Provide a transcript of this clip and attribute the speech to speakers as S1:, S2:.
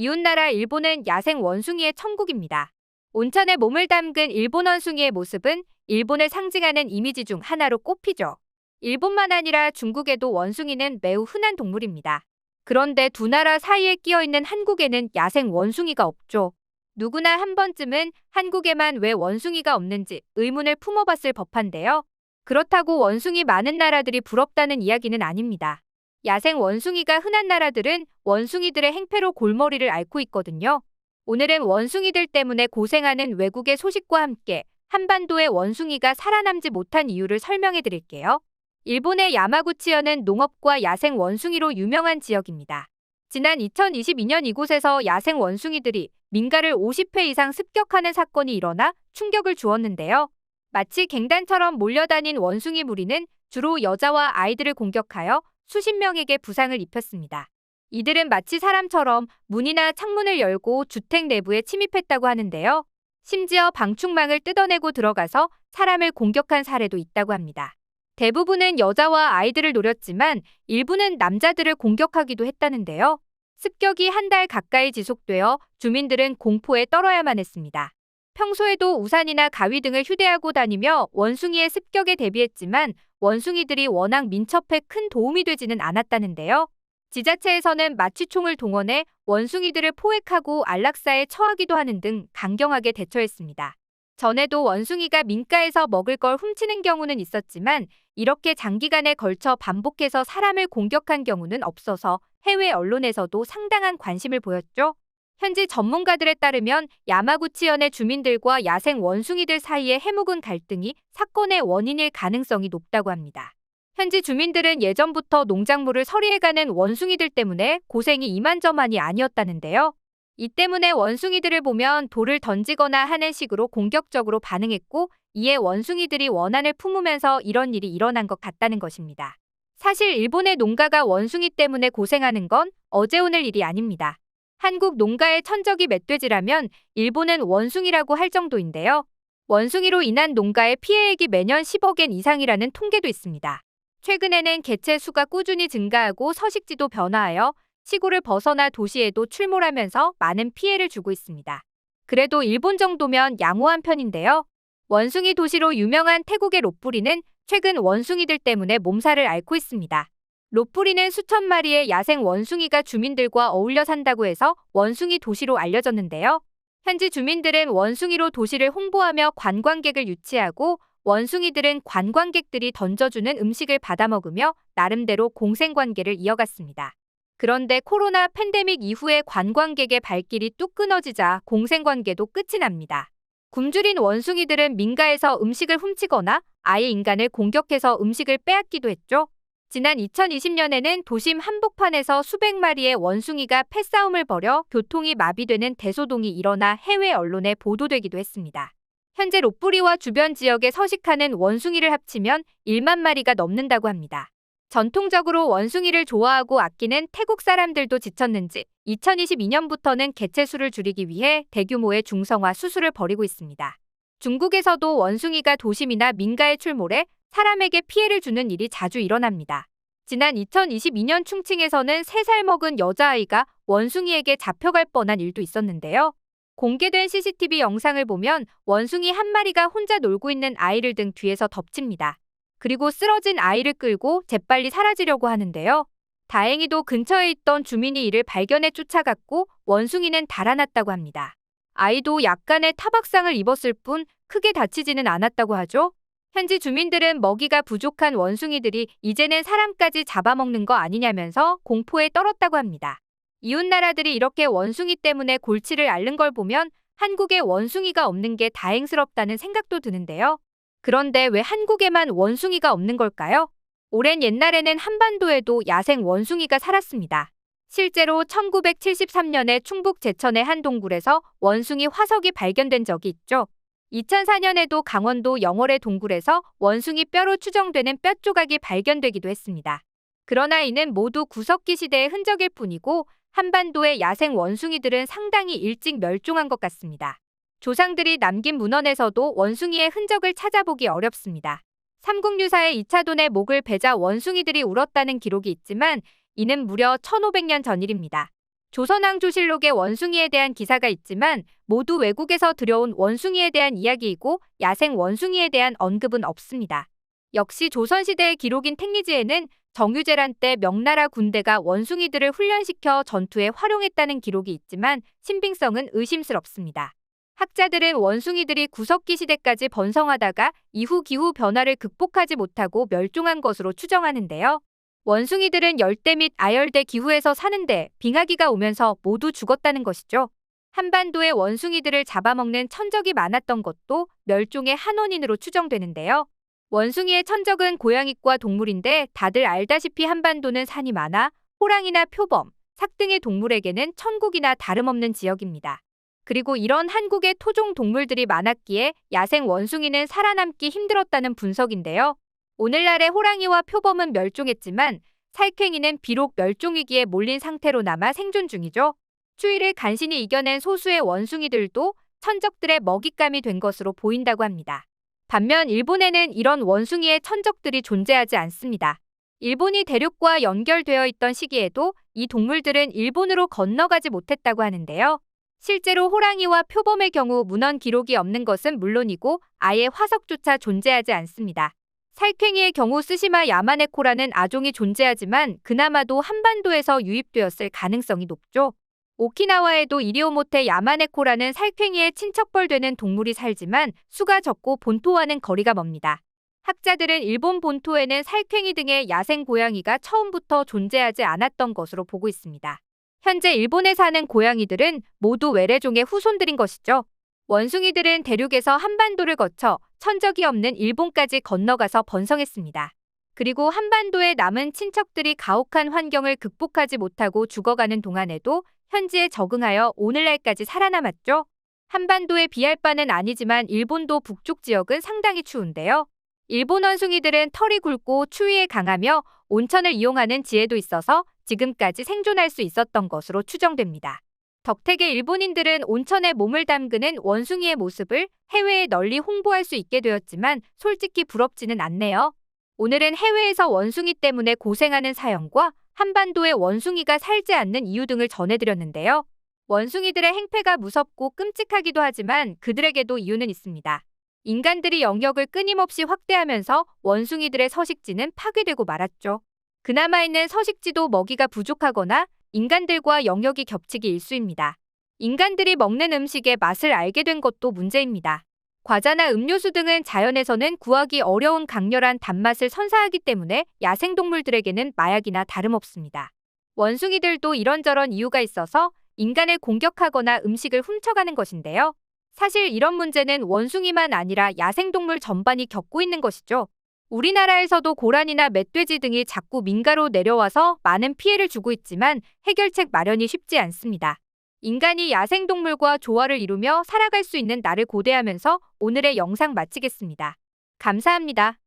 S1: 이웃나라 일본은 야생 원숭이의 천국입니다. 온천에 몸을 담근 일본 원숭이의 모습은 일본을 상징하는 이미지 중 하나로 꼽히죠. 일본만 아니라 중국에도 원숭이는 매우 흔한 동물입니다. 그런데 두 나라 사이에 끼어 있는 한국에는 야생 원숭이가 없죠. 누구나 한 번쯤은 한국에만 왜 원숭이가 없는지 의문을 품어봤을 법한데요. 그렇다고 원숭이 많은 나라들이 부럽다는 이야기는 아닙니다. 야생 원숭이가 흔한 나라들은 원숭이들의 행패로 골머리를 앓고 있거든요. 오늘은 원숭이들 때문에 고생하는 외국의 소식과 함께 한반도의 원숭이가 살아남지 못한 이유를 설명해 드릴게요. 일본의 야마구치현은 농업과 야생 원숭이로 유명한 지역입니다. 지난 2022년 이곳에서 야생 원숭이들이 민가를 50회 이상 습격하는 사건이 일어나 충격을 주었는데요. 마치 갱단처럼 몰려다닌 원숭이 무리는 주로 여자와 아이들을 공격하여 수십 명에게 부상을 입혔습니다. 이들은 마치 사람처럼 문이나 창문을 열고 주택 내부에 침입했다고 하는데요. 심지어 방충망을 뜯어내고 들어가서 사람을 공격한 사례도 있다고 합니다. 대부분은 여자와 아이들을 노렸지만 일부는 남자들을 공격하기도 했다는데요. 습격이 한 달 가까이 지속되어 주민들은 공포에 떨어야만 했습니다. 평소에도 우산이나 가위 등을 휴대하고 다니며 원숭이의 습격에 대비했지만 원숭이들이 워낙 민첩해 큰 도움이 되지는 않았다는데요. 지자체에서는 마취총을 동원해 원숭이들을 포획하고 안락사에 처하기도 하는 등 강경하게 대처했습니다. 전에도 원숭이가 민가에서 먹을 걸 훔치는 경우는 있었지만 이렇게 장기간에 걸쳐 반복해서 사람을 공격한 경우는 없어서 해외 언론에서도 상당한 관심을 보였죠. 현지 전문가들에 따르면 야마구치현의 주민들과 야생 원숭이들 사이의 해묵은 갈등이 사건의 원인일 가능성이 높다고 합니다. 현지 주민들은 예전부터 농작물을 서리해가는 원숭이들 때문에 고생이 이만저만이 아니었다는데요. 이 때문에 원숭이들을 보면 돌을 던지거나 하는 식으로 공격적으로 반응했고 이에 원숭이들이 원한을 품으면서 이런 일이 일어난 것 같다는 것입니다. 사실 일본의 농가가 원숭이 때문에 고생하는 건 어제 오늘 일이 아닙니다. 한국 농가의 천적이 멧돼지라면 일본은 원숭이라고 할 정도인데요. 원숭이로 인한 농가의 피해액이 매년 10억 엔 이상이라는 통계도 있습니다. 최근에는 개체 수가 꾸준히 증가하고 서식지도 변화하여 시골을 벗어나 도시에도 출몰하면서 많은 피해를 주고 있습니다. 그래도 일본 정도면 양호한 편인데요. 원숭이 도시로 유명한 태국의 롯부리는 최근 원숭이들 때문에 몸살을 앓고 있습니다. 롯부리는 수천 마리의 야생 원숭이가 주민들과 어울려 산다고 해서 원숭이 도시로 알려졌는데요. 현지 주민들은 원숭이로 도시를 홍보하며 관광객을 유치하고 원숭이들은 관광객들이 던져주는 음식을 받아먹으며 나름대로 공생관계를 이어갔습니다. 그런데 코로나 팬데믹 이후에 관광객의 발길이 뚝 끊어지자 공생관계도 끝이 납니다. 굶주린 원숭이들은 민가에서 음식을 훔치거나 아예 인간을 공격해서 음식을 빼앗기도 했죠. 지난 2020년에는 도심 한복판에서 수백 마리의 원숭이가 패싸움을 벌여 교통이 마비되는 대소동이 일어나 해외 언론에 보도되기도 했습니다. 현재 롯부리와 주변 지역에 서식하는 원숭이를 합치면 1만 마리가 넘는다고 합니다. 전통적으로 원숭이를 좋아하고 아끼는 태국 사람들도 지쳤는지 2022년부터는 개체 수를 줄이기 위해 대규모의 중성화 수술을 벌이고 있습니다. 중국에서도 원숭이가 도심이나 민가에 출몰해 사람에게 피해를 주는 일이 자주 일어납니다. 지난 2022년 충칭에서는 3살 먹은 여자아이가 원숭이에게 잡혀갈 뻔한 일도 있었는데요. 공개된 CCTV 영상을 보면 원숭이 한 마리가 혼자 놀고 있는 아이를 등 뒤에서 덮칩니다. 그리고 쓰러진 아이를 끌고 재빨리 사라지려고 하는데요. 다행히도 근처에 있던 주민이 이를 발견해 쫓아갔고 원숭이는 달아났다고 합니다. 아이도 약간의 타박상을 입었을 뿐 크게 다치지는 않았다고 하죠. 현지 주민들은 먹이가 부족한 원숭이들이 이제는 사람까지 잡아먹는 거 아니냐면서 공포에 떨었다고 합니다. 이웃나라들이 이렇게 원숭이 때문에 골치를 앓는 걸 보면 한국에 원숭이가 없는 게 다행스럽다는 생각도 드는데요. 그런데 왜 한국에만 원숭이가 없는 걸까요? 오랜 옛날에는 한반도에도 야생 원숭이가 살았습니다. 실제로 1973년에 충북 제천의 한 동굴에서 원숭이 화석이 발견된 적이 있죠. 2004년에도 강원도 영월의 동굴에서 원숭이 뼈로 추정되는 뼈 조각이 발견되기도 했습니다. 그러나 이는 모두 구석기 시대의 흔적일 뿐이고 한반도의 야생 원숭이들은 상당히 일찍 멸종한 것 같습니다. 조상들이 남긴 문헌에서도 원숭이의 흔적을 찾아보기 어렵습니다. 삼국유사의 2차돈의 목을 베자 원숭이들이 울었다는 기록이 있지만 이는 무려 1500년 전 일입니다. 조선왕조실록에 원숭이에 대한 기사가 있지만 모두 외국에서 들여온 원숭이에 대한 이야기이고 야생 원숭이에 대한 언급은 없습니다. 역시 조선시대의 기록인 택리지에는 정유재란 때 명나라 군대가 원숭이들을 훈련시켜 전투에 활용했다는 기록이 있지만 신빙성은 의심스럽습니다. 학자들은 원숭이들이 구석기 시대까지 번성하다가 이후 기후 변화를 극복하지 못하고 멸종한 것으로 추정하는데요. 원숭이들은 열대 및 아열대 기후에서 사는데 빙하기가 오면서 모두 죽었다는 것이죠. 한반도의 원숭이들을 잡아먹는 천적이 많았던 것도 멸종의 한 원인으로 추정되는데요. 원숭이의 천적은 고양이과 동물인데 다들 알다시피 한반도는 산이 많아 호랑이나 표범, 삭 등의 동물에게는 천국이나 다름없는 지역입니다. 그리고 이런 한국의 토종 동물들이 많았기에 야생 원숭이는 살아남기 힘들었다는 분석인데요. 오늘날의 호랑이와 표범은 멸종했지만 살쾡이는 비록 멸종위기에 몰린 상태로 남아 생존 중이죠. 추위를 간신히 이겨낸 소수의 원숭이들도 천적들의 먹잇감이 된 것으로 보인다고 합니다. 반면 일본에는 이런 원숭이의 천적들이 존재하지 않습니다. 일본이 대륙과 연결되어 있던 시기에도 이 동물들은 일본으로 건너가지 못했다고 하는데요. 실제로 호랑이와 표범의 경우 문헌 기록이 없는 것은 물론이고 아예 화석조차 존재하지 않습니다. 살쾡이의 경우 스시마 야마네코라는 아종이 존재하지만 그나마도 한반도에서 유입되었을 가능성이 높죠. 오키나와에도 이리오모테 야마네코라는 살쾡이의 친척벌 되는 동물이 살지만 수가 적고 본토와는 거리가 멉니다. 학자들은 일본 본토에는 살쾡이 등의 야생 고양이가 처음부터 존재하지 않았던 것으로 보고 있습니다. 현재 일본에 사는 고양이들은 모두 외래종의 후손들인 것이죠. 원숭이들은 대륙에서 한반도를 거쳐 천적이 없는 일본까지 건너가서 번성했습니다. 그리고 한반도에 남은 친척들이 가혹한 환경을 극복하지 못하고 죽어가는 동안에도 현지에 적응하여 오늘날까지 살아남았죠. 한반도에 비할 바는 아니지만 일본도 북쪽 지역은 상당히 추운데요. 일본 원숭이들은 털이 굵고 추위에 강하며 온천을 이용하는 지혜도 있어서 지금까지 생존할 수 있었던 것으로 추정됩니다. 덕택의 일본인들은 온천에 몸을 담그는 원숭이의 모습을 해외에 널리 홍보할 수 있게 되었지만 솔직히 부럽지는 않네요. 오늘은 해외에서 원숭이 때문에 고생하는 사연과 한반도에 원숭이가 살지 않는 이유 등을 전해드렸는데요. 원숭이들의 행패가 무섭고 끔찍하기도 하지만 그들에게도 이유는 있습니다. 인간들이 영역을 끊임없이 확대하면서 원숭이들의 서식지는 파괴되고 말았죠. 그나마 있는 서식지도 먹이가 부족하거나 인간들과 영역이 겹치기 일쑤입니다. 인간들이 먹는 음식의 맛을 알게 된 것도 문제입니다. 과자나 음료수 등은 자연에서는 구하기 어려운 강렬한 단맛을 선사하기 때문에 야생동물들에게는 마약이나 다름없습니다. 원숭이들도 이런저런 이유가 있어서 인간을 공격하거나 음식을 훔쳐가는 것인데요. 사실 이런 문제는 원숭이만 아니라 야생동물 전반이 겪고 있는 것이죠. 우리나라에서도 고란이나 멧돼지 등이 자꾸 민가로 내려와서 많은 피해를 주고 있지만 해결책 마련이 쉽지 않습니다. 인간이 야생동물과 조화를 이루며 살아갈 수 있는 날을 고대하면서 오늘의 영상 마치겠습니다. 감사합니다.